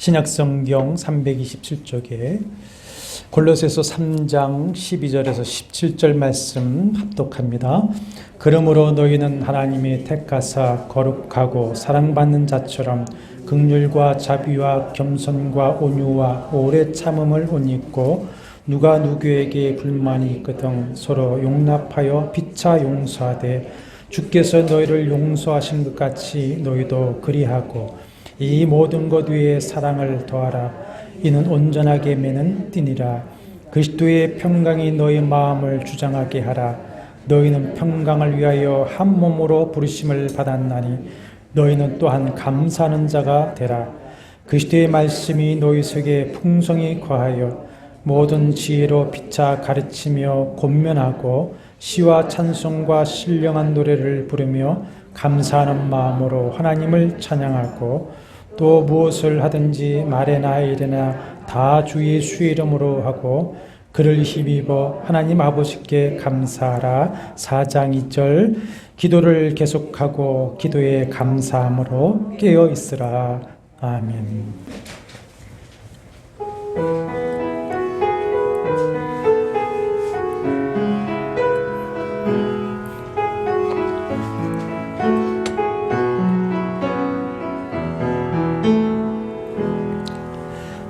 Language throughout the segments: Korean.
신약성경 327쪽에 골로새서 3장 12절에서 17절 말씀 합독합니다. 그러므로 너희는 하나님의 택하사 거룩하고 사랑받는 자처럼 긍휼과 자비와 겸손과 온유와 오래 참음을 옷 입고 누가 누구에게 불만이 있거든 서로 용납하여 피차 용서하되 주께서 너희를 용서하신 것 같이 너희도 그리하고 이 모든 것 위에 사랑을 더하라. 이는 온전하게 매는 띠니라. 그리스도의 평강이 너희 마음을 주장하게 하라. 너희는 평강을 위하여 한 몸으로 부르심을 받았나니 너희는 또한 감사하는 자가 되라. 그리스도의 말씀이 너희 속에 풍성히 거하여 모든 지혜로 피차 가르치며 권면하고 시와 찬송과 신령한 노래를 부르며 감사하는 마음으로 하나님을 찬양하고 또 무엇을 하든지 말에나 일에나 다 주 예수의 이름으로 하고 그를 힘입어 하나님 아버지께 감사하라. 4장 2절 기도를 계속하고 기도에 감사함으로 깨어 있으라. 아멘.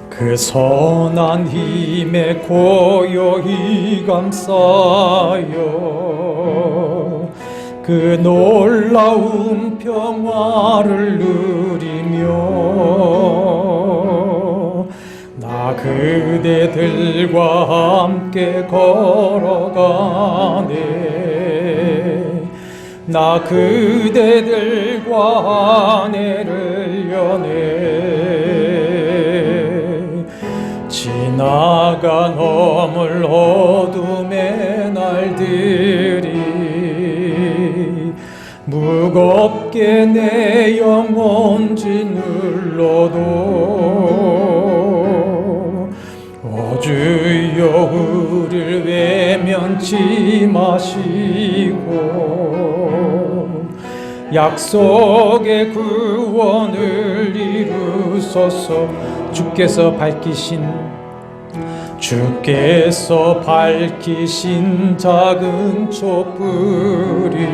그 선한 힘에 고요히 감싸요 그 놀라운 평화를 누리며 나 그대들과 함께 걸어가네 나 그대들과 아내를 여네 지나간 허물 어둠의 날들이 무겁게 내 영혼 짓눌러도 오 주여 우리를 외면치 마시고 약속의 구원을 이루소서 주께서 밝히신 작은 촛불이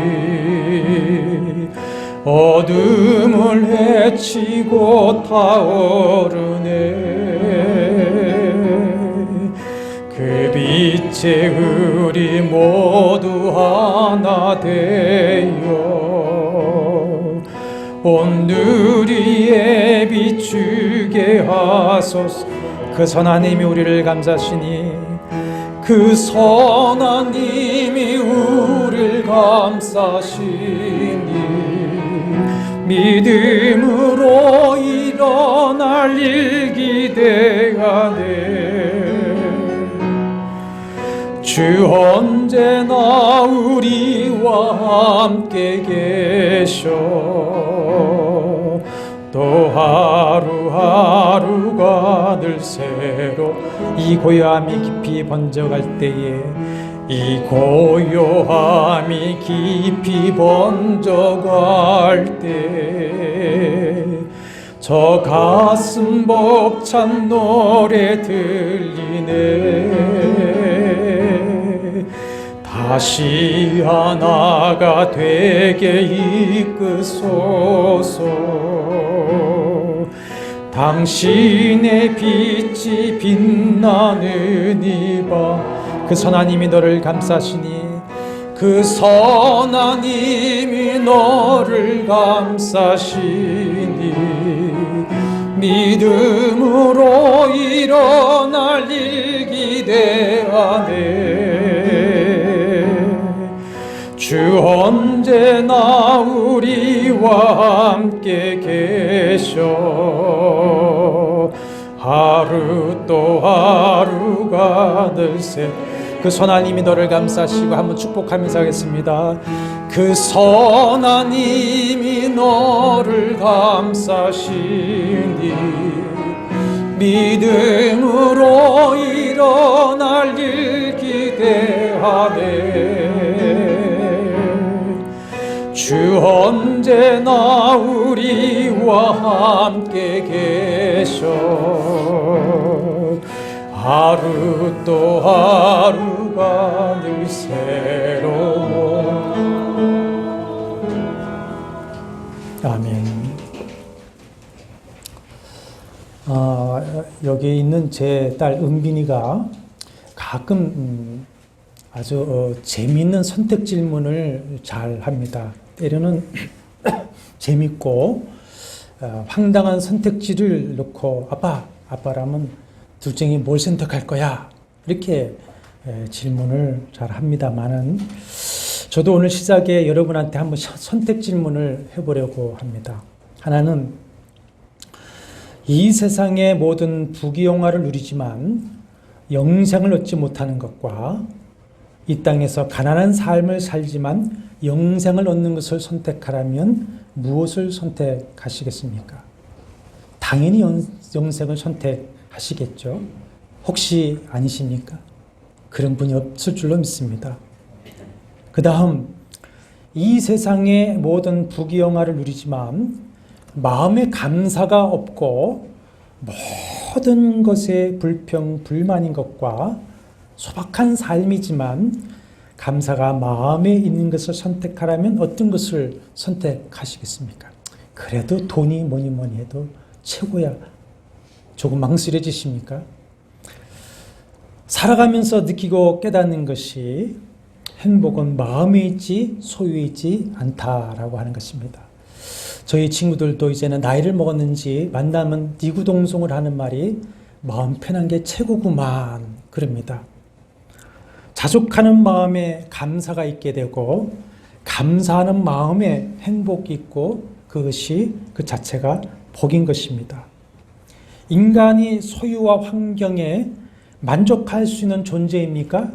어둠을 헤치고 타오르네 그 빛에 우리 모두 하나 되어 온 누리에 비추게 하소서 그 선한 힘이 우리를 감싸시니 그 선한 힘이 우리를 감싸시니 믿음으로 일어날 일 기대하네 주 언제나 우리와 함께 계셔 또 하루하루가 늘 새로 이 고요함이 깊이 번져갈 때에 이 고요함이 깊이 번져갈 때 저 가슴 벅찬 노래 들리네 다시 하나가 되게 이끄소서 당신의 빛이 빛나는 이 밤 그 선한 힘이 너를 감싸시니 그 선한 힘이 너를 감싸시니 믿음으로 일어날 일 기대하네 주 언제나 우리와 함께 계셔 하루 또 하루가 늘새 그 선한 힘이 너를 감싸시고 한번 축복하면서 하겠습니다. 그 선한 힘이 너를 감싸시니 믿음으로 일어날 일 기대하네 주 주 언제나 우리와 함께 계셔 하루 또 하루가 늘 새로워. 아멘. 여기 있는 제 딸 은빈이가 가끔 아주 재미있는 선택 질문을 잘 합니다. 때로는 재밌고 황당한 선택지를 놓고 아빠라면 둘 중에 뭘 선택할 거야? 이렇게 질문을 잘 합니다만은 저도 오늘 시작에 여러분한테 한번 선택 질문을 해보려고 합니다. 하나는 이 세상의 모든 부귀영화를 누리지만 영생을 얻지 못하는 것과 이 땅에서 가난한 삶을 살지만 영생을 얻는 것을 선택하라면 무엇을 선택하시겠습니까? 당연히 영생을 선택하시겠죠. 혹시 아니십니까? 그런 분이 없을 줄로 믿습니다. 그 다음, 이 세상의 모든 부귀영화를 누리지만 마음에 감사가 없고 모든 것에 불평, 불만인 것과 소박한 삶이지만 감사가 마음에 있는 것을 선택하라면 어떤 것을 선택하시겠습니까? 그래도 돈이 뭐니 해도 최고야. 조금 망설여지십니까? 살아가면서 느끼고 깨닫는 것이 행복은 마음에 있지 소유에 있지 않다라고 하는 것입니다. 저희 친구들도 이제는 나이를 먹었는지 만나면 니구동성을 하는 말이 마음 편한 게 최고구만 그럽니다. 자족하는 마음에 감사가 있게 되고 감사하는 마음에 행복이 있고 그것이 그 자체가 복인 것입니다. 인간이 소유와 환경에 만족할 수 있는 존재입니까?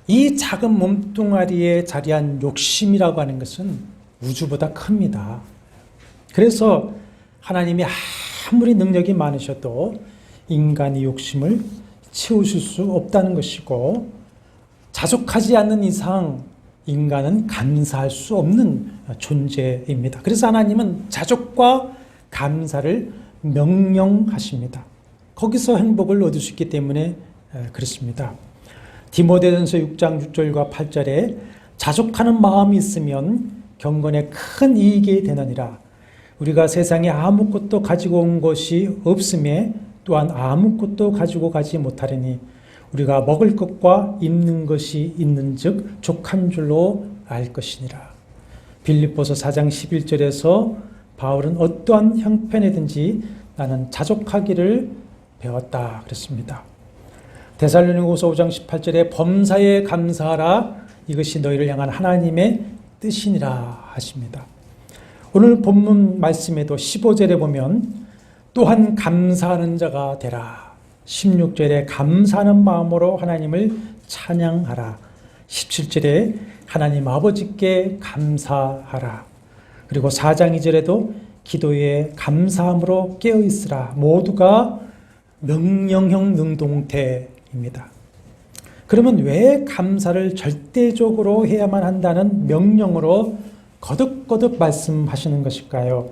이 작은 몸뚱아리에 자리한 욕심이라고 하는 것은 우주보다 큽니다. 그래서 하나님이 아무리 능력이 많으셔도 인간의 욕심을 채우실 수 없다는 것이고 자족하지 않는 이상 인간은 감사할 수 없는 존재입니다. 그래서 하나님은 자족과 감사를 명령하십니다. 거기서 행복을 얻을 수 있기 때문에 그렇습니다. 디모데전서 6장 6절과 8절에 자족하는 마음이 있으면 경건에 큰 이익이 되느니라. 우리가 세상에 아무것도 가지고 온 것이 없음에 또한 아무것도 가지고 가지 못하리니 우리가 먹을 것과 입는 것이 있는즉 족한 줄로 알 것이니라. 빌립보서 4장 11절에서 바울은 어떠한 형편이든지 나는 자족하기를 배웠다 그랬습니다. 데살로니가후서 5장 18절에 범사에 감사하라 이것이 너희를 향한 하나님의 뜻이니라 하십니다. 오늘 본문 말씀에도 15절에 보면 또한 감사하는 자가 되라. 16절에 감사하는 마음으로 하나님을 찬양하라. 17절에 하나님 아버지께 감사하라. 그리고 4장 2절에도 기도에 감사함으로 깨어있으라. 모두가 명령형 능동태입니다. 그러면 왜 감사를 절대적으로 해야만 한다는 명령으로 거듭거듭 말씀하시는 것일까요?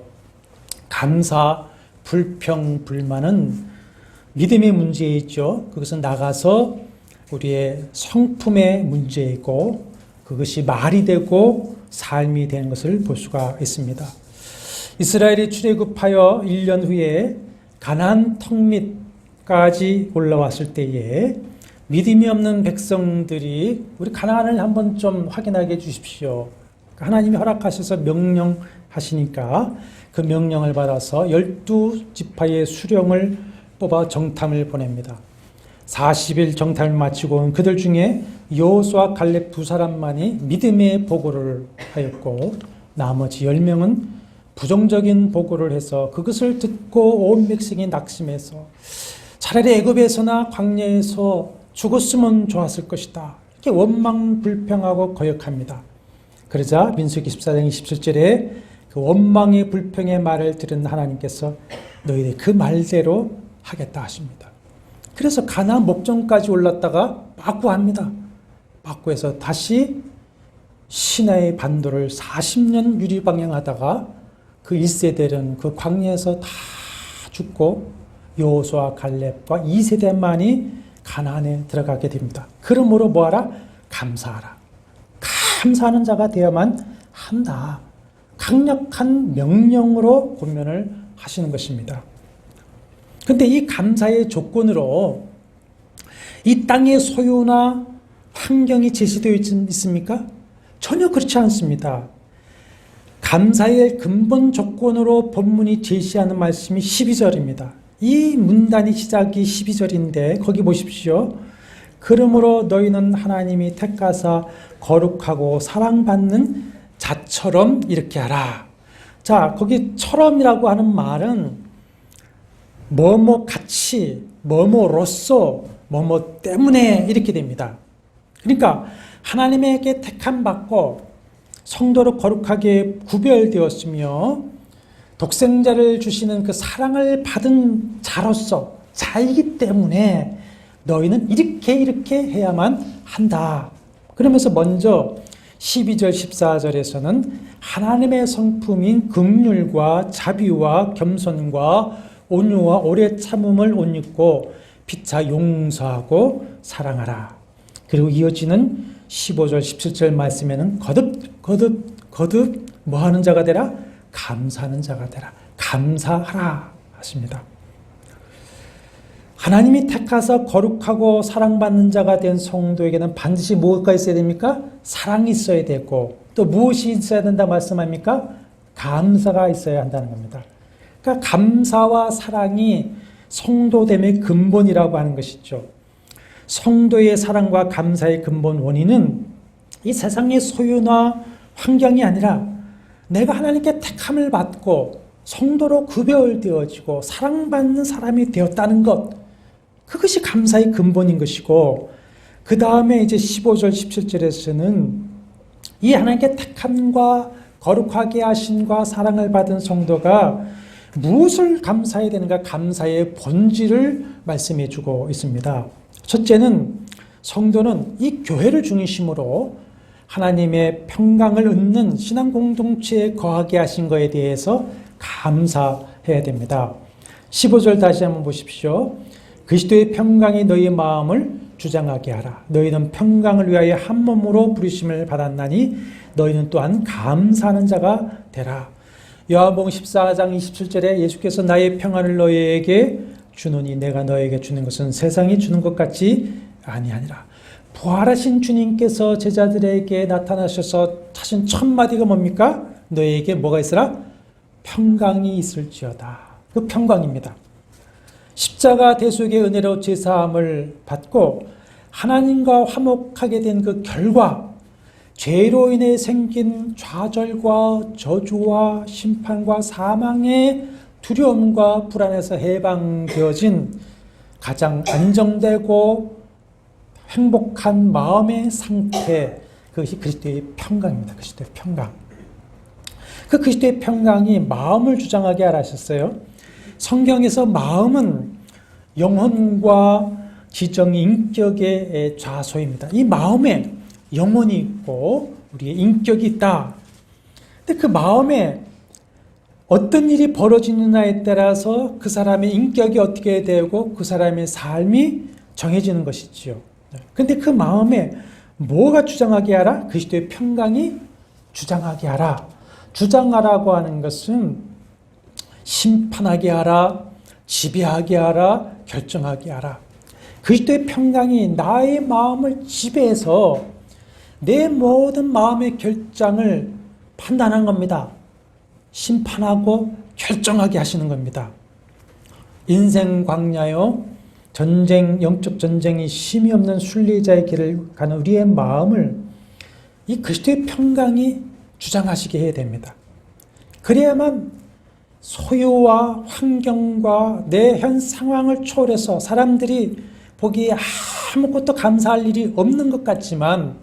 감사, 불평, 불만은 믿음의 문제이죠. 그것은 나가서 우리의 성품의 문제이고 그것이 말이 되고 삶이 되는 것을 볼 수가 있습니다. 이스라엘이 출애굽하여 1년 후에 가나안 턱밑까지 올라왔을 때에 믿음이 없는 백성들이 우리 가나안을 한번 좀 확인하게 해주십시오. 하나님이 허락하셔서 명령하시니까 그 명령을 받아서 12지파의 수령을 뽑아 정탐을 보냅니다. 40일 정탐을 마치고 온 그들 중에 여호수아 갈렙 두 사람만이 믿음의 보고를 하였고 나머지 10명은 부정적인 보고를 해서 그것을 듣고 온 백성이 낙심해서 차라리 애굽에서나 광야에서 죽었으면 좋았을 것이다. 이렇게 원망 불평하고 거역합니다. 그러자 민수기 14장 27절에 그 원망의 불평의 말을 들은 하나님께서 너희들이 그 말대로 하겠다 하십니다. 그래서 가나안 목전까지 올랐다가 빠꾸합니다. 빠꾸해서 다시 시나이 반도를 40년 유리방향하다가 그 1세대는 그 광야에서 다 죽고 여호수아 갈렙과 2세대만이 가나안에 들어가게 됩니다. 그러므로 뭐하라? 감사하라. 감사하는 자가 되어야만 한다. 강력한 명령으로 권면을 하시는 것입니다. 그런데 이 감사의 조건으로 이 땅의 소유나 환경이 제시되어 있습니까? 전혀 그렇지 않습니다. 감사의 근본 조건으로 본문이 제시하는 말씀이 12절입니다. 이 문단의 시작이 12절인데 거기 보십시오. 그러므로 너희는 하나님이 택하사 거룩하고 사랑받는 자처럼 이렇게 하라. 자, 거기 처럼이라고 하는 말은 뭐뭐 같이, 뭐뭐로서, 뭐뭐 때문에 이렇게 됩니다. 그러니까 하나님에게 택함 받고 성도로 거룩하게 구별되었으며 독생자를 주시는 그 사랑을 받은 자로서 자이기 때문에 너희는 이렇게 해야만 한다. 그러면서 먼저 12절 14절에서는 하나님의 성품인 긍휼과 자비와 겸손과 온유와 오래 참음을 옷 입고 피차 용서하고 사랑하라. 그리고 이어지는 15절 17절 말씀에는 거듭 뭐 하는 자가 되라? 감사하는 자가 되라. 감사하라 하십니다. 하나님이 택하사 거룩하고 사랑받는 자가 된 성도에게는 반드시 뭐가 있어야 됩니까? 사랑이 있어야 되고 또 무엇이 있어야 된다 말씀합니까? 감사가 있어야 한다는 겁니다. 그러니까 감사와 사랑이 성도됨의 근본이라고 하는 것이죠. 성도의 사랑과 감사의 근본 원인은 이 세상의 소유나 환경이 아니라 내가 하나님께 택함을 받고 성도로 구별되어지고 사랑받는 사람이 되었다는 것, 그것이 감사의 근본인 것이고, 그 다음에 이제 15절 17절에서는 이 하나님께 택함과 거룩하게 하심과 사랑을 받은 성도가 무엇을 감사해야 되는가, 감사의 본질을 말씀해 주고 있습니다. 첫째는 성도는 이 교회를 중심으로 하나님의 평강을 얻는 신앙 공동체에 거하게 하신 것에 대해서 감사해야 됩니다. 15절 다시 한번 보십시오. 그리스도의 평강이 너희의 마음을 주장하게 하라. 너희는 평강을 위하여 한 몸으로 부르심을 받았나니 너희는 또한 감사하는 자가 되라. 요한복음 14장 27절에 예수께서 나의 평안을 너희에게 주노니 내가 너에게 주는 것은 세상이 주는 것 같지 아니하니라. 부활하신 주님께서 제자들에게 나타나셔서 하신 첫 마디가 뭡니까? 너희에게 뭐가 있으라? 평강이 있을지어다. 그 평강입니다. 십자가 대속의 은혜로 제사함을 받고 하나님과 화목하게 된 그 결과, 죄로 인해 생긴 좌절과 저주와 심판과 사망의 두려움과 불안에서 해방되어진 가장 안정되고 행복한 마음의 상태, 그것이 그리스도의 평강입니다. 그리스도의 평강. 그 그리스도의 평강이 마음을 주장하게 하라 하셨어요. 성경에서 마음은 영혼과 지정 인격의 좌소입니다. 이 마음에 영혼이 있고 우리의 인격이 있다. 근데 그 마음에 어떤 일이 벌어지느냐에 따라서 그 사람의 인격이 어떻게 되고 그 사람의 삶이 정해지는 것이지요. 근데 그 마음에 뭐가 주장하게 하라? 그리스도의 평강이 주장하게 하라. 주장하라고 하는 것은 심판하게 하라, 지배하게 하라, 결정하게 하라. 그리스도의 평강이 나의 마음을 지배해서 내 모든 마음의 결정을 판단한 겁니다. 심판하고 결정하게 하시는 겁니다. 인생 광야요, 전쟁, 영적 전쟁이 쉼이 없는 순례자의 길을 가는 우리의 마음을 이 그리스도의 평강이 주장하시게 해야 됩니다. 그래야만 소유와 환경과 내 현 상황을 초월해서 사람들이 보기에 아무것도 감사할 일이 없는 것 같지만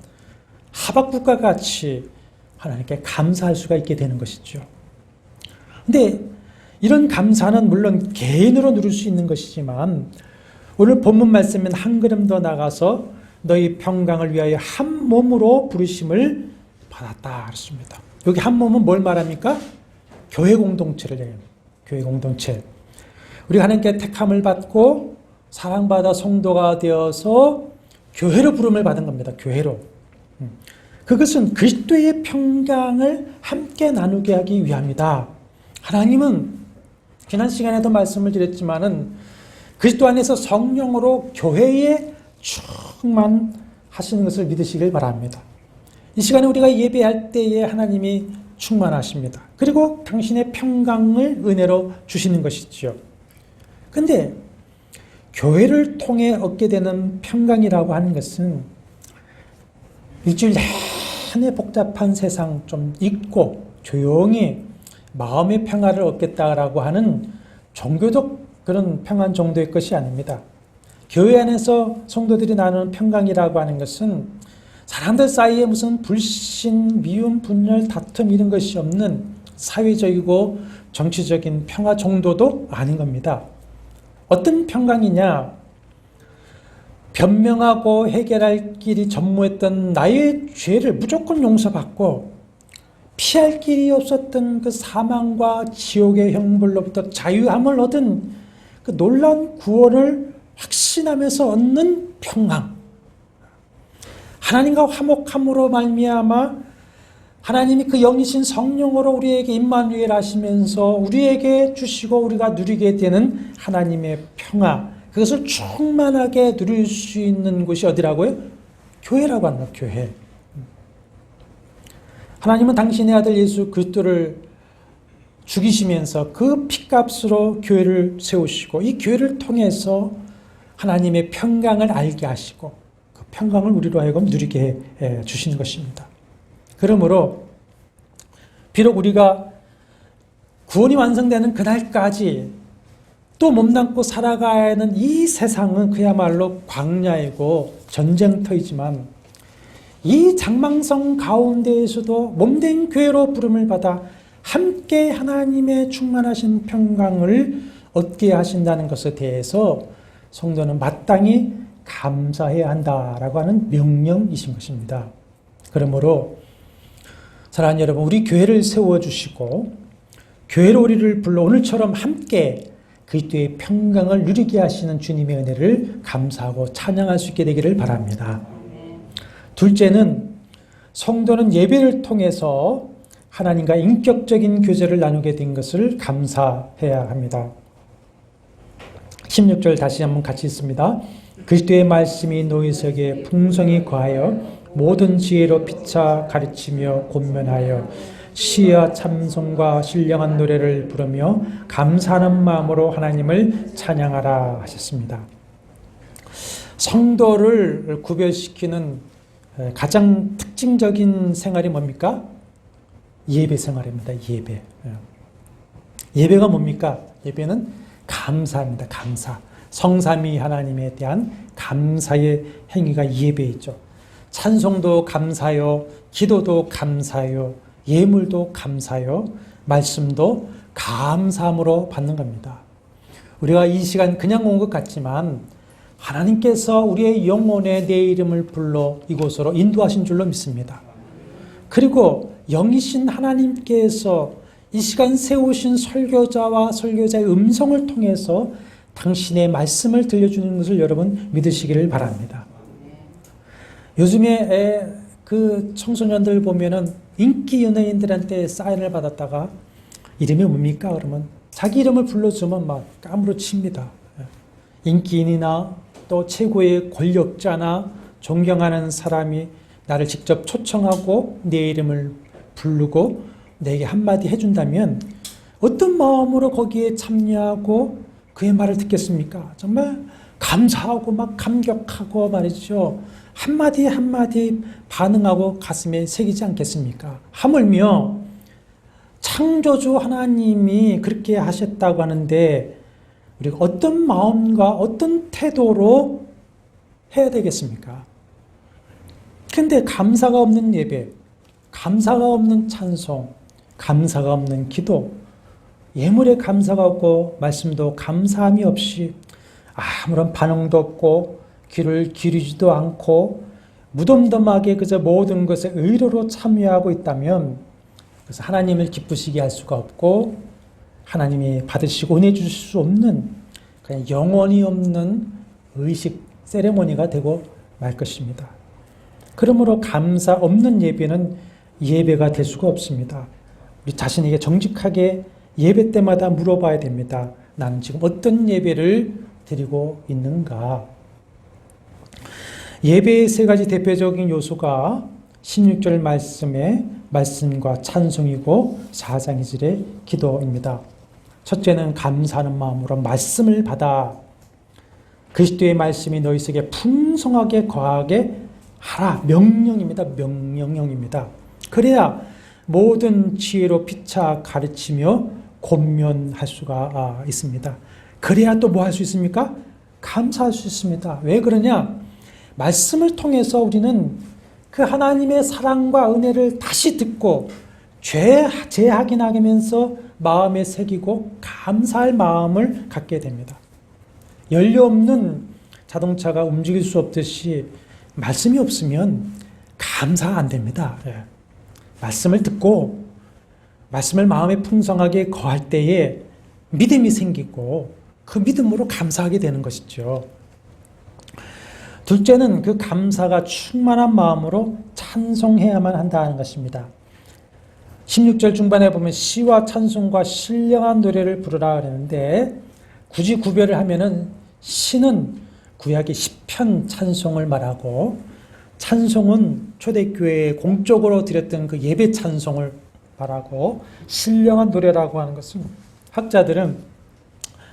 하박국과 같이 하나님께 감사할 수가 있게 되는 것이죠. 근데 이런 감사는 물론 개인으로 누릴 수 있는 것이지만 오늘 본문 말씀은 한 걸음 더 나가서 너희 평강을 위하여 한 몸으로 부르심을 받았다 그렇습니다. 여기 한 몸은 뭘 말합니까? 교회 공동체를 얘기합니다. 교회 공동체. 우리가 하나님께 택함을 받고 사랑받아 성도가 되어서 교회로 부름을 받은 겁니다. 교회로. 그것은 그리스도의 평강을 함께 나누게 하기 위함이다. 하나님은 지난 시간에도 말씀을 드렸지만은 그리스도 안에서 성령으로 교회에 충만하시는 것을 믿으시길 바랍니다. 이 시간에 우리가 예배할 때에 하나님이 충만하십니다. 그리고 당신의 평강을 은혜로 주시는 것이지요. 근데 교회를 통해 얻게 되는 평강이라고 하는 것은 일주일 내내 복잡한 세상 좀 잊고 조용히 마음의 평화를 얻겠다라고 하는 종교적 그런 평안 정도의 것이 아닙니다. 교회 안에서 성도들이 나누는 평강이라고 하는 것은 사람들 사이에 무슨 불신, 미움, 분열, 다툼 이런 것이 없는 사회적이고 정치적인 평화 정도도 아닌 겁니다. 어떤 평강이냐? 변명하고 해결할 길이 전무했던 나의 죄를 무조건 용서받고 피할 길이 없었던 그 사망과 지옥의 형벌로부터 자유함을 얻은 그 놀라운 구원을 확신하면서 얻는 평강. 하나님과 화목함으로 말미암아 하나님이 그 영이신 성령으로 우리에게 임마누엘 하시면서 우리에게 주시고 우리가 누리게 되는 하나님의 평화, 그것을 충만하게 누릴 수 있는 곳이 어디라고요? 교회라고 합니다. 교회. 하나님은 당신의 아들 예수 그리스도를 죽이시면서 그 피값으로 교회를 세우시고 이 교회를 통해서 하나님의 평강을 알게 하시고 그 평강을 우리로 하여금 누리게 해 주시는 것입니다. 그러므로 비록 우리가 구원이 완성되는 그날까지 또 몸담고 살아가야 하는 이 세상은 그야말로 광야이고 전쟁터이지만 이 장망성 가운데에서도 몸된 교회로 부름을 받아 함께 하나님의 충만하신 평강을 얻게 하신다는 것에 대해서 성도는 마땅히 감사해야 한다라고 하는 명령이신 것입니다. 그러므로 사랑하는 여러분, 우리 교회를 세워주시고 교회로 우리를 불러 오늘처럼 함께 그리스도의 평강을 누리게 하시는 주님의 은혜를 감사하고 찬양할 수 있게 되기를 바랍니다. 둘째는 성도는 예배를 통해서 하나님과 인격적인 교제를 나누게 된 것을 감사해야 합니다. 16절 다시 한번 같이 읽습니다. 그리스도의 말씀이 너희 속에 풍성히 거하여 모든 지혜로 피차 가르치며 권면하여 시와 참송과 신령한 노래를 부르며 감사하는 마음으로 하나님을 찬양하라 하셨습니다. 성도를 구별시키는 가장 특징적인 생활이 뭡니까? 예배 생활입니다. 예배. 예배가 뭡니까? 예배는 감사입니다. 감사. 성삼위 하나님에 대한 감사의 행위가 예배이죠. 찬송도 감사요, 기도도 감사요, 예물도 감사요, 말씀도 감사함으로 받는 겁니다. 우리가 이 시간 그냥 온 것 같지만 하나님께서 우리의 영혼에 내 이름을 불러 이곳으로 인도하신 줄로 믿습니다. 그리고 영이신 하나님께서 이 시간 세우신 설교자와 설교자의 음성을 통해서 당신의 말씀을 들려주는 것을 여러분 믿으시기를 바랍니다. 요즘에 그 청소년들 보면은 인기 연예인들한테 사인을 받았다가 이름이 뭡니까? 그러면 자기 이름을 불러주면 막 까무러칩니다. 인기인이나 또 최고의 권력자나 존경하는 사람이 나를 직접 초청하고 내 이름을 부르고 내게 한마디 해준다면 어떤 마음으로 거기에 참여하고 그의 말을 듣겠습니까? 정말 감사하고 막 감격하고 말이죠. 한마디 한마디 반응하고 가슴에 새기지 않겠습니까? 하물며 창조주 하나님이 그렇게 하셨다고 하는데 우리가 어떤 마음과 어떤 태도로 해야 되겠습니까? 근데 감사가 없는 예배, 감사가 없는 찬송, 감사가 없는 기도, 예물에 감사가 없고 말씀도 감사함이 없이 아무런 반응도 없고 귀를 기르지도 않고 무덤덤하게 그저 모든 것에 의로로 참여하고 있다면 그래서 하나님을 기쁘시게 할 수가 없고 하나님이 받으시고 은혜 주실 수 없는 그냥 영원히 없는 의식 세레모니가 되고 말 것입니다. 그러므로 감사 없는 예배는 예배가 될 수가 없습니다. 우리 자신에게 정직하게 예배 때마다 물어봐야 됩니다. 나는 지금 어떤 예배를 드리고 있는가? 예배의 세 가지 대표적인 요소가 16절 말씀의 말씀과 찬송이고 4장 2절의 기도입니다. 첫째는 감사하는 마음으로 말씀을 받아 그리스도의 말씀이 너희 속에 풍성하게 거하게 하라. 명령입니다. 명령입니다. 그래야 모든 지혜로 피차 가르치며 권면할 수가 있습니다. 그래야 또 뭐 할 수 있습니까? 감사할 수 있습니다. 왜 그러냐? 말씀을 통해서 우리는 그 하나님의 사랑과 은혜를 다시 듣고 재확인하면서 마음에 새기고 감사할 마음을 갖게 됩니다. 연료 없는 자동차가 움직일 수 없듯이 말씀이 없으면 감사 안 됩니다. 말씀을 듣고 말씀을 마음에 풍성하게 거할 때에 믿음이 생기고 그 믿음으로 감사하게 되는 것이죠. 둘째는 그 감사가 충만한 마음으로 찬송해야만 한다는 것입니다. 16절 중반에 보면 시와 찬송과 신령한 노래를 부르라 그러는데 굳이 구별을 하면은 시는 구약의 시편 찬송을 말하고 찬송은 초대교회에 공적으로 드렸던 그 예배 찬송을 말하고 신령한 노래라고 하는 것은 학자들은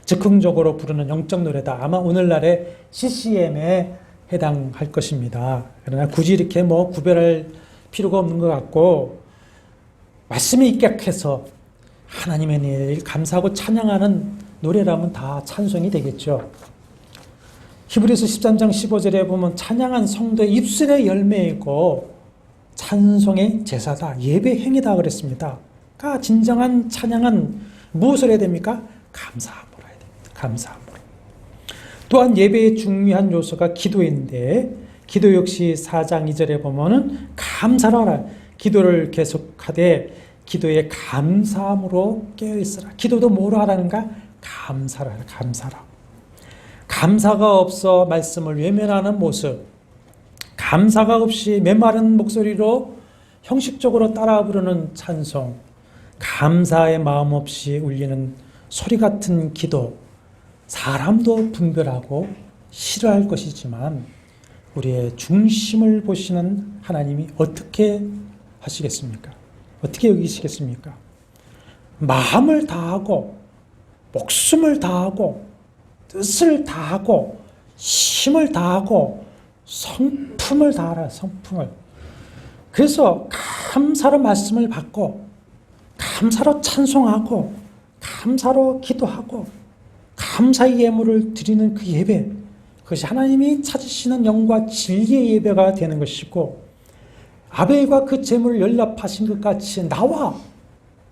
즉흥적으로 부르는 영적 노래다. 아마 오늘날의 CCM에 해당할 것입니다. 그러나 굳이 이렇게 구별할 필요가 없는 것 같고 말씀에 입각해서 하나님의 일 감사하고 찬양하는 노래라면 다 찬송이 되겠죠. 히브리서 13장 15절에 보면 찬양한 성도의 입술의 열매이고 찬송의 제사다. 예배 행위다 그랬습니다. 그러니까 진정한 찬양은 무엇을 해야 됩니까? 감사함으로 해야 됩니다. 감사함으로. 또한 예배의 중요한 요소가 기도인데 기도 역시 4장 2절에 보면은 감사로 하라. 기도를 계속하되 기도에 감사함으로 깨어있으라. 기도도 뭐로 하라는가? 감사로 하라. 감사로. 감사가 없어 말씀을 외면하는 모습, 감사가 없이 메마른 목소리로 형식적으로 따라 부르는 찬송, 감사의 마음 없이 울리는 소리 같은 기도, 사람도 분별하고 싫어할 것이지만 우리의 중심을 보시는 하나님이 어떻게 하시겠습니까? 어떻게 여기시겠습니까? 마음을 다하고 목숨을 다하고 뜻을 다하고 힘을 다하고 성품을 다하라. 성품을. 그래서 감사로 말씀을 받고 감사로 찬송하고 감사로 기도하고 감사의 예물을 드리는 그 예배, 그것이 하나님이 찾으시는 영과 진리의 예배가 되는 것이고 아벨과 그 제물을 연락하신 것 같이 나와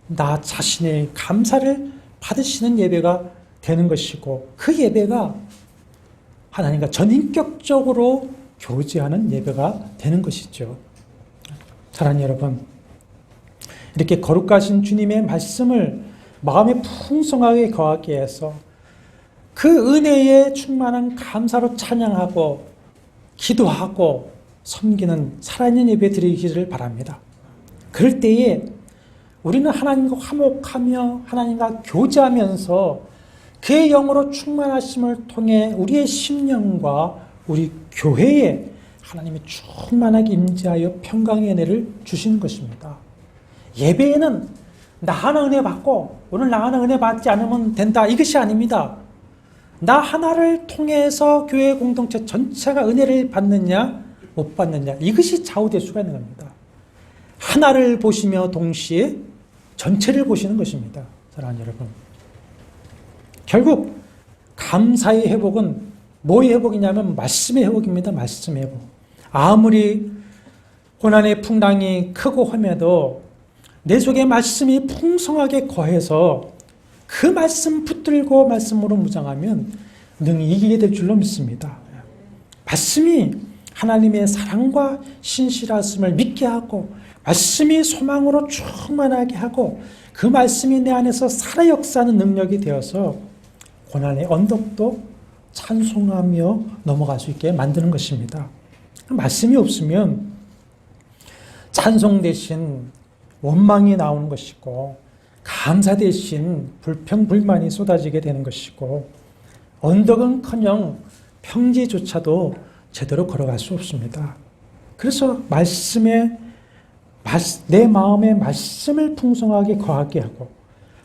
나 자신의 감사를 받으시는 예배가 되는 것이고 그 예배가 하나님과 전인격적으로 교제하는 예배가 되는 것이죠. 사랑하는 여러분, 이렇게 거룩하신 주님의 말씀을 마음에 풍성하게 거하게 해서 그 은혜에 충만한 감사로 찬양하고 기도하고 섬기는 살아있는 예배 드리기를 바랍니다. 그럴 때에 우리는 하나님과 화목하며 하나님과 교제하면서 그의 영으로 충만하심을 통해 우리의 심령과 우리 교회에 하나님이 충만하게 임재하여 평강의 은혜를 주시는 것입니다. 예배에는 나 하나 은혜 받고 오늘 나 하나 은혜 받지 않으면 된다, 이것이 아닙니다. 나 하나를 통해서 교회 공동체 전체가 은혜를 받느냐 못 받느냐, 이것이 좌우될 수가 있는 겁니다. 하나를 보시며 동시에 전체를 보시는 것입니다. 사랑하는 여러분, 결국 감사의 회복은 뭐의 회복이냐면 말씀의 회복입니다. 말씀의 회복. 아무리 고난의 풍랑이 크고 함에도 내 속에 말씀이 풍성하게 거해서 그 말씀 붙들고 말씀으로 무장하면 능히 이기게 될 줄로 믿습니다. 말씀이 하나님의 사랑과 신실하심을 믿게 하고 말씀이 소망으로 충만하게 하고 그 말씀이 내 안에서 살아 역사하는 능력이 되어서 고난의 언덕도 찬송하며 넘어갈 수 있게 만드는 것입니다. 말씀이 없으면 찬송 대신 원망이 나오는 것이고 감사 대신 불평불만이 쏟아지게 되는 것이고 언덕은커녕 평지조차도 제대로 걸어갈 수 없습니다. 그래서 내 마음에 말씀을 풍성하게 거하게 하고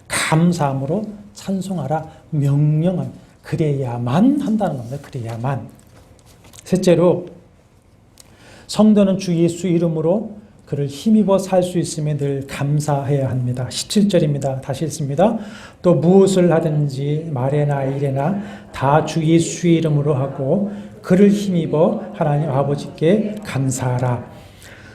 감사함으로 찬송하라 명령은 그래야만 한다는 겁니다. 그래야만. 셋째로 성도는 주 예수 이름으로 그를 힘입어 살 수 있음에 늘 감사해야 합니다. 17절입니다. 다시 읽습니다. 또 무엇을 하든지 말에나 일에나 다 주 예수 이름으로 하고 그를 힘입어 하나님 아버지께 감사하라.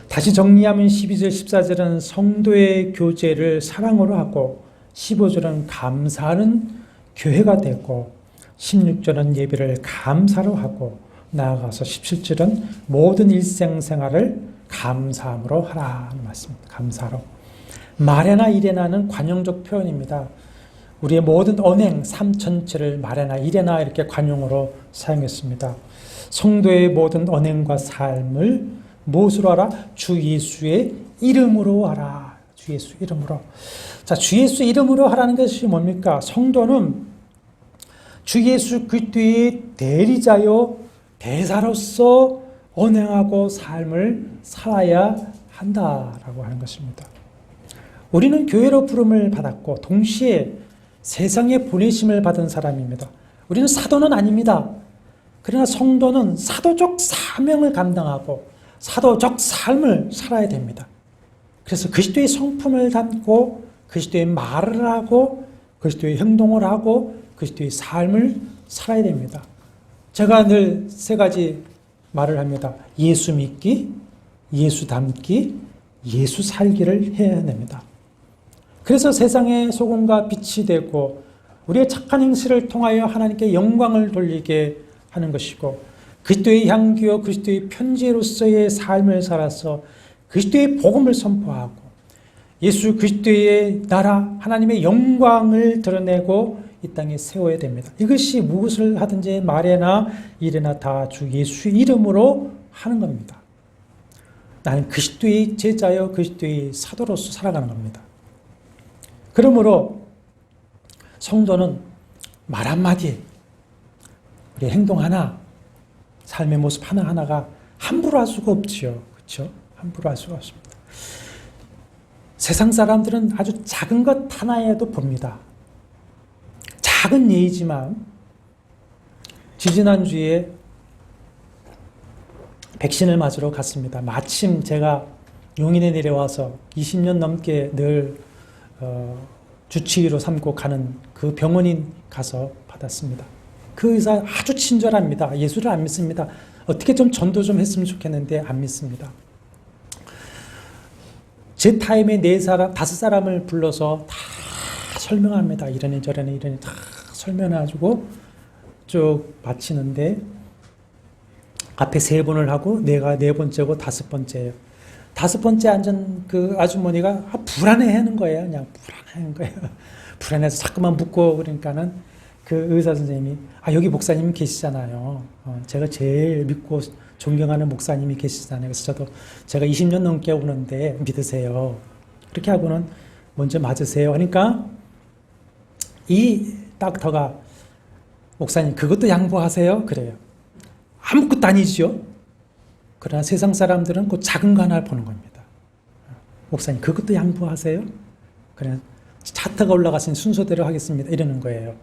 다시 정리하면 12절 14절은 성도의 교제를 사랑으로 하고 15절은 감사하는 교회가 되고 16절은 예배를 감사로 하고 나아가서 17절은 모든 일생생활을 감사함으로 하라는 말씀입니다. 감사로. 말에나 일에나는 관용적 표현입니다. 우리의 모든 언행, 삶 전체를 말에나 일에나 이렇게 관용으로 사용했습니다. 성도의 모든 언행과 삶을 무엇으로 하라? 주 예수의 이름으로 하라. 주 예수 이름으로. 자, 주 예수 이름으로 하라는 것이 뭡니까? 성도는 주 예수 그리스도의 대리자요 대사로서 언행하고 삶을 살아야 한다라고 하는 것입니다. 우리는 교회로 부름을 받았고 동시에 세상에 보내심을 받은 사람입니다. 우리는 사도는 아닙니다. 그러나 성도는 사도적 사명을 감당하고 사도적 삶을 살아야 됩니다. 그래서 그리스도의 성품을 담고 그리스도의 말을 하고 그리스도의 행동을 하고 그리스도의 삶을 살아야 됩니다. 제가 늘 세 가지 말을 합니다. 예수 믿기, 예수 닮기, 예수 살기를 해야 됩니다. 그래서 세상의 소금과 빛이 되고 우리의 착한 행실을 통하여 하나님께 영광을 돌리게 하는 것이고 그리스도의 향기요 그리스도의 편지로서의 삶을 살아서 그리스도의 복음을 선포하고 예수 그리스도의 나라 하나님의 영광을 드러내고 이 땅에 세워야 됩니다. 이것이 무엇을 하든지 말에나 일에나 다 주 예수 이름으로 하는 겁니다. 나는 그리스도의 제자여 그리스도의 사도로서 살아가는 겁니다. 그러므로 성도는 말 한마디, 우리 행동 하나, 삶의 모습 하나하나가 함부로 할 수가 없지요. 그렇죠? 함부로 할 수가 없습니다. 세상 사람들은 아주 작은 것 하나에도 봅니다. 작은 예이지만 지지난주에 백신을 맞으러 갔습니다. 마침 제가 용인에 내려와서 20년 넘게 늘 주치의로 삼고 가는 그 병원에 가서 받았습니다. 그 의사 아주 친절합니다. 예수를 안 믿습니다. 어떻게 좀 전도 좀 했으면 좋겠는데 안 믿습니다. 제 타임에 5사람을 불러서 다 설명합니다. 이러니 저러니 이러니 다 설명해가지고 쭉 마치는데 앞에 3분을 하고 내가 4번째고 5번째예요. 5번째 앉은 그 아주머니가 불안해하는 거예요. 그냥 불안해하는 거예요. 불안해서 자꾸만 묻고 그러니까는 그 의사 선생님이 여기 목사님 계시잖아요. 제가 제일 믿고 존경하는 목사님이 계시잖아요. 그래서 저도 제가 20년 넘게 오는데 믿으세요. 그렇게 하고는 먼저 맞으세요. 하니까 이 닥터가 목사님 그것도 양보하세요? 그래요. 아무것도 아니죠. 그러나 세상 사람들은 그 작은 거 하나를 보는 겁니다. 목사님 그것도 양보하세요? 그래 차트가 올라갔으니 순서대로 하겠습니다. 이러는 거예요.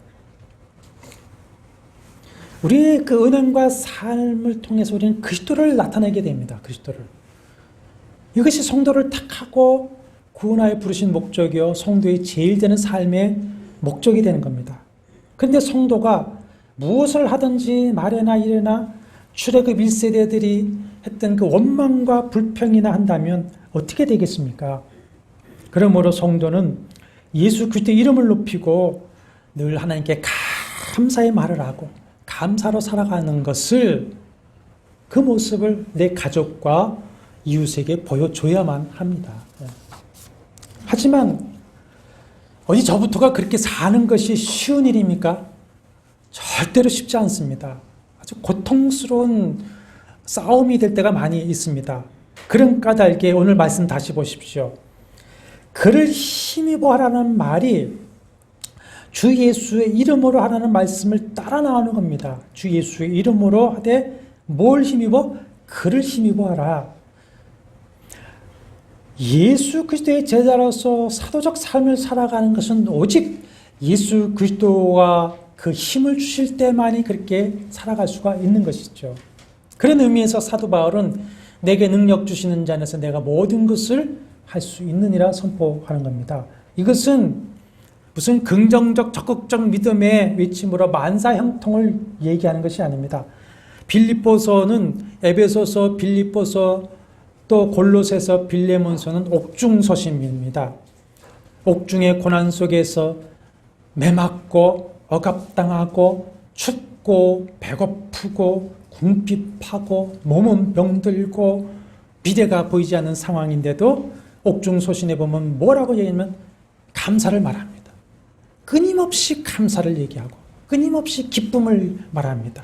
우리의 그 은행과 삶을 통해서 우리는 그리스도를 나타내게 됩니다. 그리스도를. 이것이 성도를 택하고 구원하여 부르신 목적이요 성도의 제일 되는 삶의 목적이 되는 겁니다. 그런데 성도가 무엇을 하든지 말에나 일에나 출애굽 1세대들이 했던 그 원망과 불평이나 한다면 어떻게 되겠습니까? 그러므로 성도는 예수 그리스도의 이름을 높이고 늘 하나님께 감사의 말을 하고 감사로 살아가는 것을 그 모습을 내 가족과 이웃에게 보여줘야만 합니다. 하지만 어디 저부터가 그렇게 사는 것이 쉬운 일입니까? 절대로 쉽지 않습니다. 아주 고통스러운 싸움이 될 때가 많이 있습니다. 그런 까닭에 오늘 말씀 다시 보십시오. 그를 힘입어 하라는 말이 주 예수의 이름으로 하라는 말씀을 따라 나오는 겁니다. 주 예수의 이름으로 하되 뭘 힘입어? 그를 힘입어 하라. 예수 그리스도의 제자로서 사도적 삶을 살아가는 것은 오직 예수 그리스도가 그 힘을 주실 때만이 그렇게 살아갈 수가 있는 것이죠. 그런 의미에서 사도 바울은 내게 능력 주시는 자 안에서 내가 모든 것을 할 수 있느니라 선포하는 겁니다. 이것은 무슨 긍정적 적극적 믿음의 외침으로 만사형통을 얘기하는 것이 아닙니다. 빌립보서는 에베소서, 빌립보서, 또 골로새서, 빌레몬서는 옥중서신입니다. 옥중의 고난 속에서 매맞고 억압당하고 춥고 배고프고 궁핍하고 몸은 병들고 미래가 보이지 않는 상황인데도 옥중서신에 보면 뭐라고 얘기하면 감사를 말합니다. 끊임없이 감사를 얘기하고 끊임없이 기쁨을 말합니다.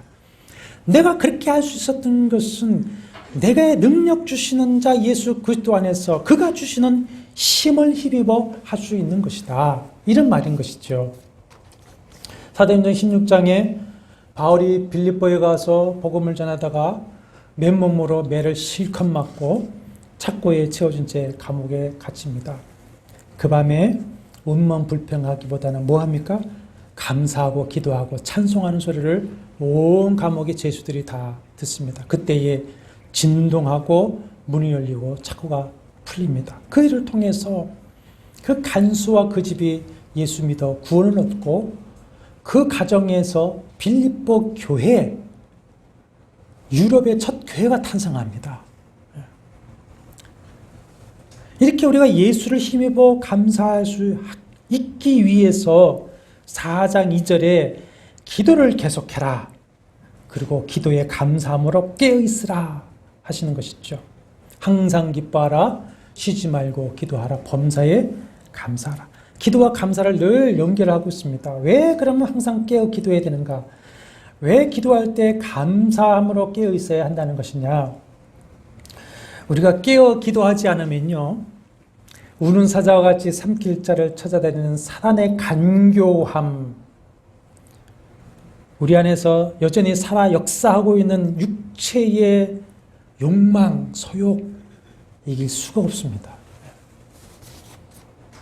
내가 그렇게 할 수 있었던 것은 내게 능력 주시는 자 예수 그리스도 안에서 그가 주시는 힘을 힘입어 할 수 있는 것이다. 이런 말인 것이죠. 사도행전 16장에 바울이 빌립보에 가서 복음을 전하다가 맨몸으로 매를 실컷 맞고 착고에 채워진 채 감옥에 갇힙니다. 그 밤에 운만 불평하기보다는 뭐합니까? 감사하고 기도하고 찬송하는 소리를 온 감옥의 죄수들이 다 듣습니다. 그때에 진동하고 문이 열리고 착고가 풀립니다. 그 일을 통해서 그 간수와 그 집이 예수 믿어 구원을 얻고 그 가정에서 빌립보 교회, 유럽의 첫 교회가 탄생합니다. 이렇게 우리가 예수를 힘입어 감사할 수 있기 위해서 4장 2절에 기도를 계속해라. 그리고 기도에 감사함으로 깨어있으라 하시는 것이죠. 항상 기뻐하라. 쉬지 말고 기도하라. 범사에 감사하라. 기도와 감사를 늘 연결하고 있습니다. 왜 그러면 항상 깨어 기도해야 되는가? 왜 기도할 때 감사함으로 깨어 있어야 한다는 것이냐? 우리가 깨어 기도하지 않으면요, 우는 사자와 같이 삼킬자를 찾아다니는 사단의 간교함, 우리 안에서 여전히 살아 역사하고 있는 육체의 욕망, 소욕, 이길 수가 없습니다.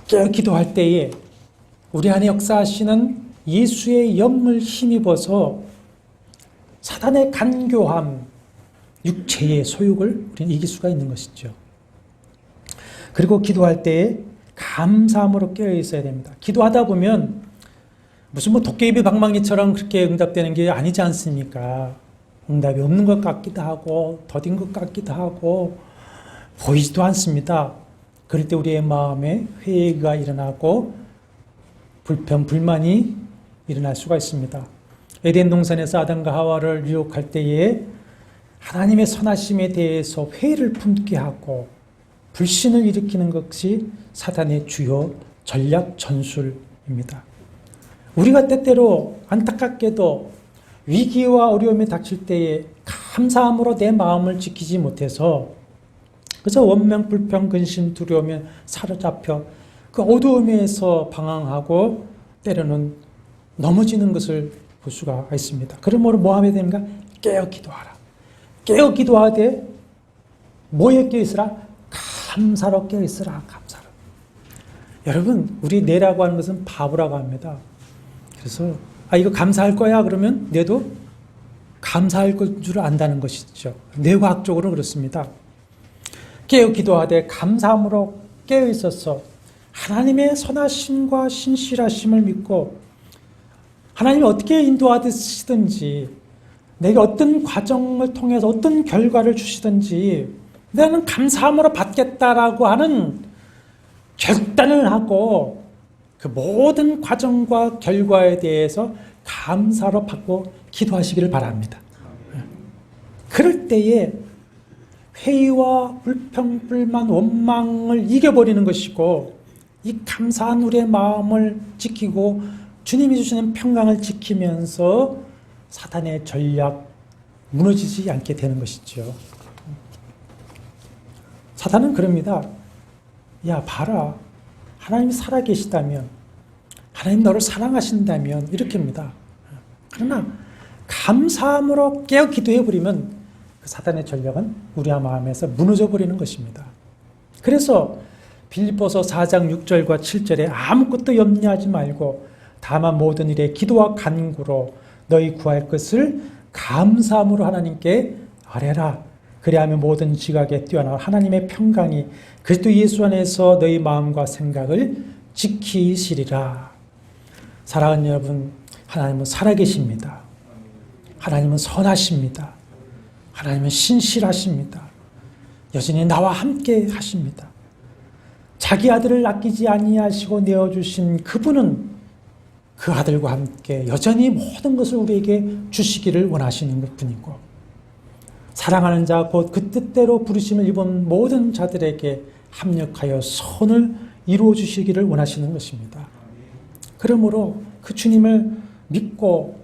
깨어 기도할 때에 우리 안에 역사하시는 예수의 영을 힘입어서 사단의 간교함, 육체의 소욕을 우리는 이길 수가 있는 것이죠. 그리고 기도할 때에 감사함으로 깨어 있어야 됩니다. 기도하다 보면 무슨 도깨비 방망이처럼 그렇게 응답되는 게 아니지 않습니까? 응답이 없는 것 같기도 하고 더딘 것 같기도 하고 보이지도 않습니다. 그럴 때 우리의 마음에 회의가 일어나고 불평, 불만이 일어날 수가 있습니다. 에덴 동산에서 아담과 하와를 유혹할 때에 하나님의 선하심에 대해서 회의를 품게 하고 불신을 일으키는 것이 사단의 주요 전략 전술입니다. 우리가 때때로 안타깝게도 위기와 어려움이 닥칠 때에 감사함으로 내 마음을 지키지 못해서 그저 원망, 불평, 근심, 두려움에 사로잡혀 그 어두움에서 방황하고 때로는 넘어지는 것을 볼 수가 있습니다. 그러므로 뭐 하면 됩니까? 깨어 기도하라. 깨어 기도하되 뭐에 깨어 있으라? 감사로 깨어 있으라. 감사로. 여러분, 우리 뇌라고 하는 것은 바보라고 합니다. 그래서 이거 감사할 거야 그러면 뇌도 감사할 줄 안다는 것이죠. 뇌과학적으로 그렇습니다. 깨어 기도하되 감사함으로 깨어 있어서 하나님의 선하심과 신실하심을 믿고 하나님이 어떻게 인도하시든지 내가 어떤 과정을 통해서 어떤 결과를 주시든지 나는 감사함으로 받겠다라고 하는 결단을 하고 그 모든 과정과 결과에 대해서 감사로 받고 기도하시기를 바랍니다. 그럴 때에 회의와 불평불만, 원망을 이겨버리는 것이고, 이 감사한 우리의 마음을 지키고 주님이 주시는 평강을 지키면서 사탄의 전략 무너지지 않게 되는 것이죠. 사탄은 그럽니다. 야, 봐라. 하나님이 살아계시다면, 하나님 너를 사랑하신다면 이렇게 합니다. 그러나 감사함으로 깨어 기도해버리면 그 사탄의 전략은 우리 마음에서 무너져 버리는 것입니다. 그래서 빌립보서 4장 6절과 7절에 아무것도 염려하지 말고 다만 모든 일에 기도와 간구로 너희 구할 것을 감사함으로 하나님께 아뢰라. 그리하면 모든 지각에 뛰어나 하나님의 평강이 그리스도 예수 안에서 너희 마음과 생각을 지키시리라. 사랑하는 여러분, 하나님은 살아계십니다. 하나님은 선하십니다. 하나님은 신실하십니다. 여전히 나와 함께 하십니다. 자기 아들을 아끼지 아니하시고 내어주신 그분은 그 아들과 함께 여전히 모든 것을 우리에게 주시기를 원하시는 것뿐이고, 사랑하는 자 곧 그 뜻대로 부르심을 입은 모든 자들에게 합력하여 선을 이루어 주시기를 원하시는 것입니다. 그러므로 그 주님을 믿고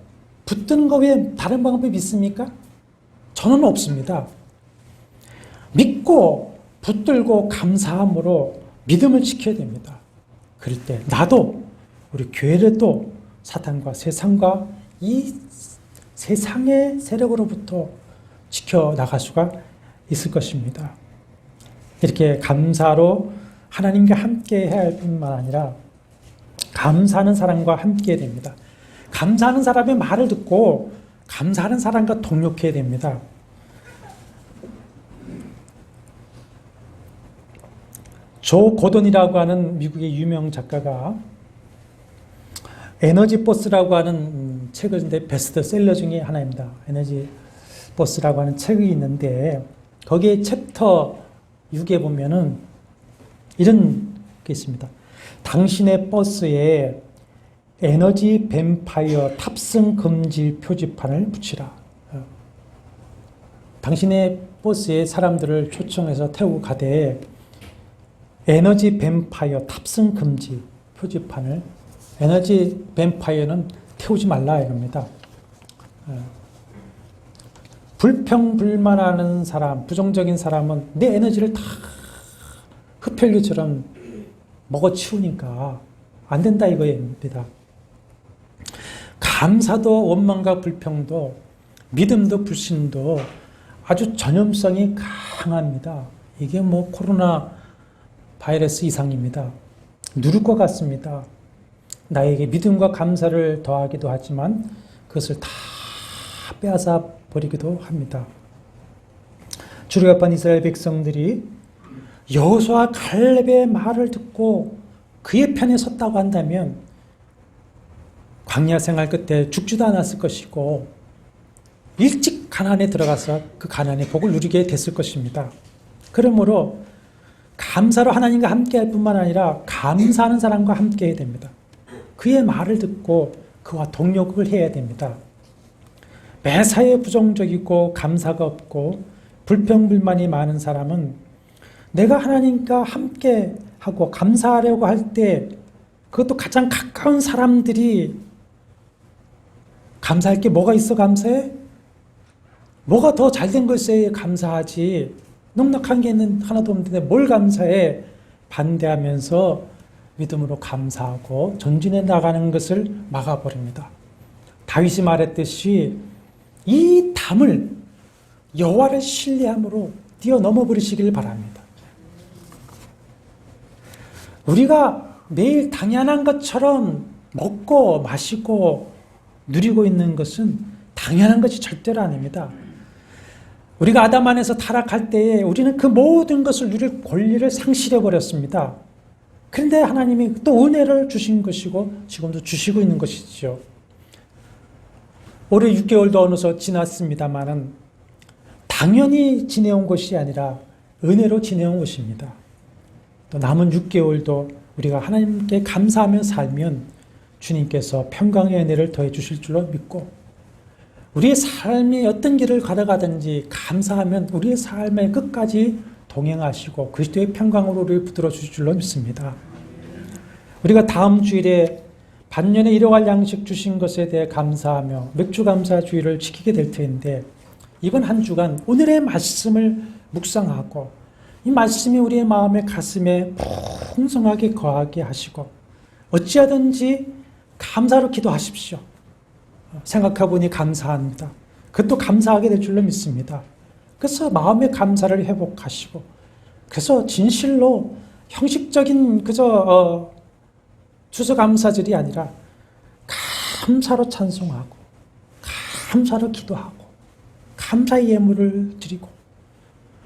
붙드는 것 외에 다른 방법이 있습니까? 저는 없습니다. 믿고 붙들고 감사함으로 믿음을 지켜야 됩니다. 그럴 때 나도 우리 교회도 사탄과 세상과 이 세상의 세력으로부터 지켜나갈 수가 있을 것입니다. 이렇게 감사로 하나님과 함께 해야 할 뿐만 아니라 감사하는 사람과 함께 해야 됩니다. 감사하는 사람의 말을 듣고 감사하는 사람과 동력해야 됩니다. 조 고던이라고 하는 미국의 유명 작가가 에너지 버스라고 하는 책을 쓴데 베스트셀러 중에 하나입니다. 에너지 버스라고 하는 책이 있는데 거기에 챕터 6에 보면은 이런 게 있습니다. 당신의 버스에 에너지 뱀파이어 탑승 금지 표지판을 붙이라. 당신의 버스에 사람들을 초청해서 태우고 가되 에너지 뱀파이어 탑승 금지 표지판을, 에너지 뱀파이어는 태우지 말라 이겁니다. 불평불만하는 사람, 부정적인 사람은 내 에너지를 다 흡혈귀처럼 먹어치우니까 안 된다 이거입니다. 감사도 원망과 불평도 믿음도 불신도 아주 전염성이 강합니다. 이게 뭐 코로나 바이러스 이상입니다. 누를 것 같습니다. 나에게 믿음과 감사를 더하기도 하지만 그것을 다 빼앗아 버리기도 합니다. 출애굽한 이스라엘 백성들이 여호수아 갈렙의 말을 듣고 그의 편에 섰다고 한다면 광야 생활 끝에 죽지도 않았을 것이고 일찍 가나안에 들어가서 그 가나안의 복을 누리게 됐을 것입니다. 그러므로 감사로 하나님과 함께할 뿐만 아니라 감사하는 사람과 함께해야 됩니다. 그의 말을 듣고 그와 동력을 해야 됩니다. 매사에 부정적이고 감사가 없고 불평불만이 많은 사람은 내가 하나님과 함께하고 감사하려고 할 때 그것도 가장 가까운 사람들이 감사할 게 뭐가 있어 감사해? 뭐가 더 잘된 것에 감사하지? 넉넉한 게 있는 하나도 없는데 뭘 감사해? 반대하면서 믿음으로 감사하고 전진해 나가는 것을 막아버립니다. 다윗이 말했듯이 이 담을 여호와를 신뢰함으로 뛰어넘어 버리시길 바랍니다. 우리가 매일 당연한 것처럼 먹고 마시고 누리고 있는 것은 당연한 것이 절대로 아닙니다. 우리가 아담 안에서 타락할 때에 우리는 그 모든 것을 누릴 권리를 상실해 버렸습니다. 그런데 하나님이 또 은혜를 주신 것이고 지금도 주시고 있는 것이죠. 올해 6개월도 어느덧 지났습니다만은 당연히 지내온 것이 아니라 은혜로 지내온 것입니다. 또 남은 6개월도 우리가 하나님께 감사하며 살면 주님께서 평강의 은혜를 더해 주실 줄로 믿고 우리의 삶이 어떤 길을 걸어가든지 감사하면 우리의 삶의 끝까지 동행하시고 그리스도의 평강으로 우리를 붙들어 주실 줄로 믿습니다. 우리가 다음 주일에 반년에 일용할 양식 주신 것에 대해 감사하며 맥주 감사 주일을 지키게 될 텐데, 이번 한 주간 오늘의 말씀을 묵상하고 이 말씀이 우리의 마음의 가슴에 풍성하게 거하게 하시고 어찌하든지 감사로 기도하십시오. 생각해보니 감사합니다. 그것도 감사하게 될 줄로 믿습니다. 그래서 마음의 감사를 회복하시고, 그래서 진실로 형식적인 그저 추수감사절이 아니라 감사로 찬송하고 감사로 기도하고 감사의 예물을 드리고,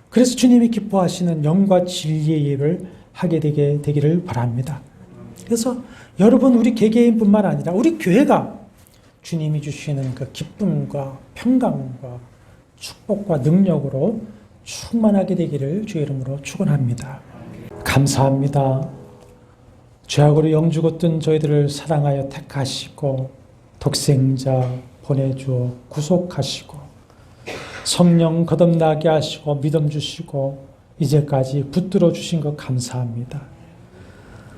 그래서 주님이 기뻐하시는 영과 진리의 예를 하게 되기를 바랍니다. 그래서 여러분, 우리 개개인뿐만 아니라 우리 교회가 주님이 주시는 그 기쁨과 평강과 축복과 능력으로 충만하게 되기를 주의 이름으로 축원합니다. 감사합니다. 죄악으로 영죽었던 저희들을 사랑하여 택하시고 독생자 보내주어 구속하시고 성령 거듭나게 하시고 믿음 주시고 이제까지 붙들어 주신 것 감사합니다.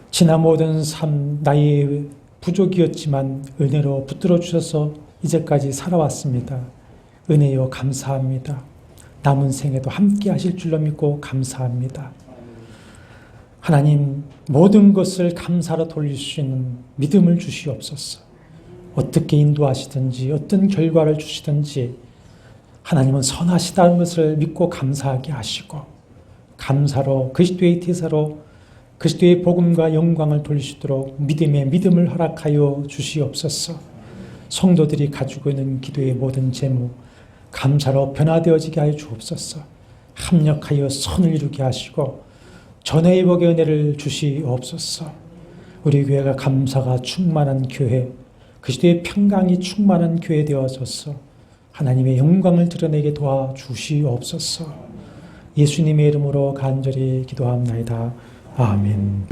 지난 모든 삶 나의 부족이었지만 은혜로 붙들어 주셔서 이제까지 살아왔습니다. 은혜요 감사합니다. 남은 생에도 함께 하실 줄로 믿고 감사합니다. 하나님, 모든 것을 감사로 돌릴 수 있는 믿음을 주시옵소서. 어떻게 인도하시든지 어떤 결과를 주시든지 하나님은 선하시다는 것을 믿고 감사하게 하시고, 감사로 그리스도의 대사로 그리스도의 복음과 영광을 돌리시도록 믿음을 허락하여 주시옵소서. 성도들이 가지고 있는 기도의 모든 재무 감사로 변화되어지게 하여 주옵소서. 합력하여 선을 이루게 하시고 전회의복의 은혜를 주시옵소서. 우리 교회가 감사가 충만한 교회, 그리스도의 평강이 충만한 교회 되어져서 하나님의 영광을 드러내게 도와주시옵소서. 예수님의 이름으로 간절히 기도합나이다. 아멘.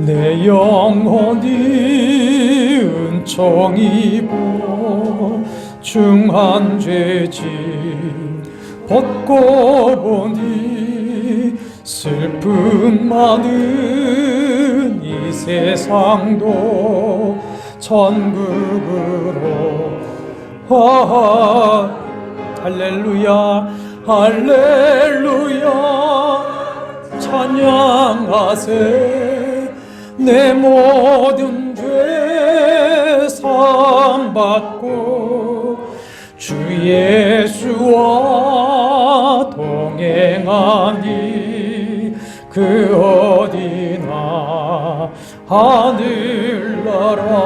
내 영혼이 은총이고 중한 죄짐 벗고 보니 슬픔 많은 이 세상도 천국으로 할렐루야 할렐루야 찬양하세. 내 모든 죄 사함받고 주 예수와 동행하니 그 어디나 하늘나라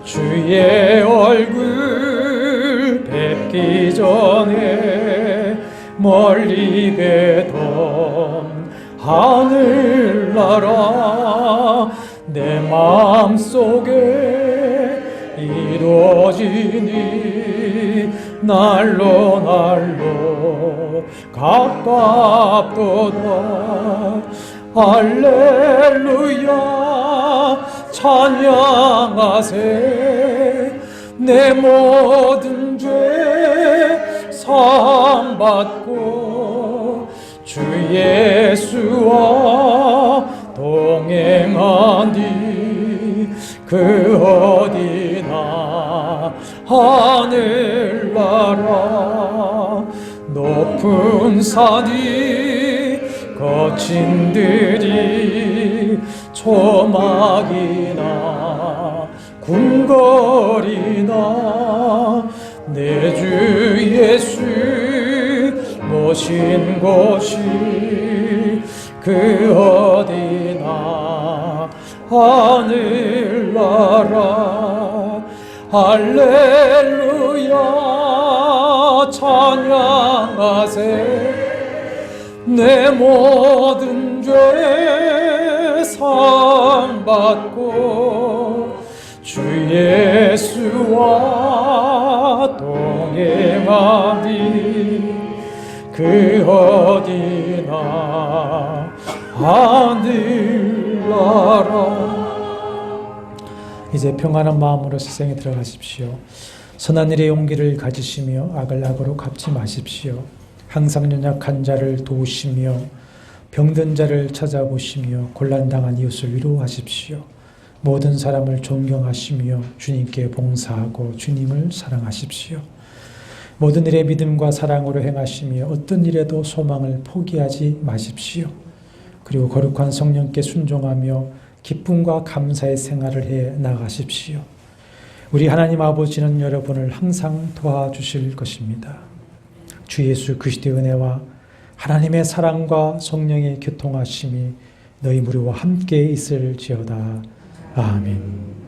주의 얼굴 뵙기 전에 멀리 뵈던 하늘나라 내 마음속에 이루어지니 날로 날로 가깝도다. 할렐루야 찬양하세. 내 모든 죄 사함받고 주 예수와 동행하니 그 어디나 하늘나라 높은 산이 거친 들이 초막이나 궁궐이나 내 주 예수 모신 곳이 그 어디나 하늘나라 할렐루야 찬양하세. 내 모든 죄 사함받고 주 예수와 동행하니 그 어디나 하늘나라. 이제 평안한 마음으로 세상에 들어가십시오. 선한 일의 용기를 가지시며 악을 악으로 갚지 마십시오. 항상 연약한 자를 도우시며 병든 자를 찾아보시며 곤란당한 이웃을 위로하십시오. 모든 사람을 존경하시며 주님께 봉사하고 주님을 사랑하십시오. 모든 일에 믿음과 사랑으로 행하시며 어떤 일에도 소망을 포기하지 마십시오. 그리고 거룩한 성령께 순종하며 기쁨과 감사의 생활을 해 나가십시오. 우리 하나님 아버지는 여러분을 항상 도와주실 것입니다. 주 예수 그리스도의 은혜와 하나님의 사랑과 성령의 교통하심이 너희 무리와 함께 있을지어다. 아멘.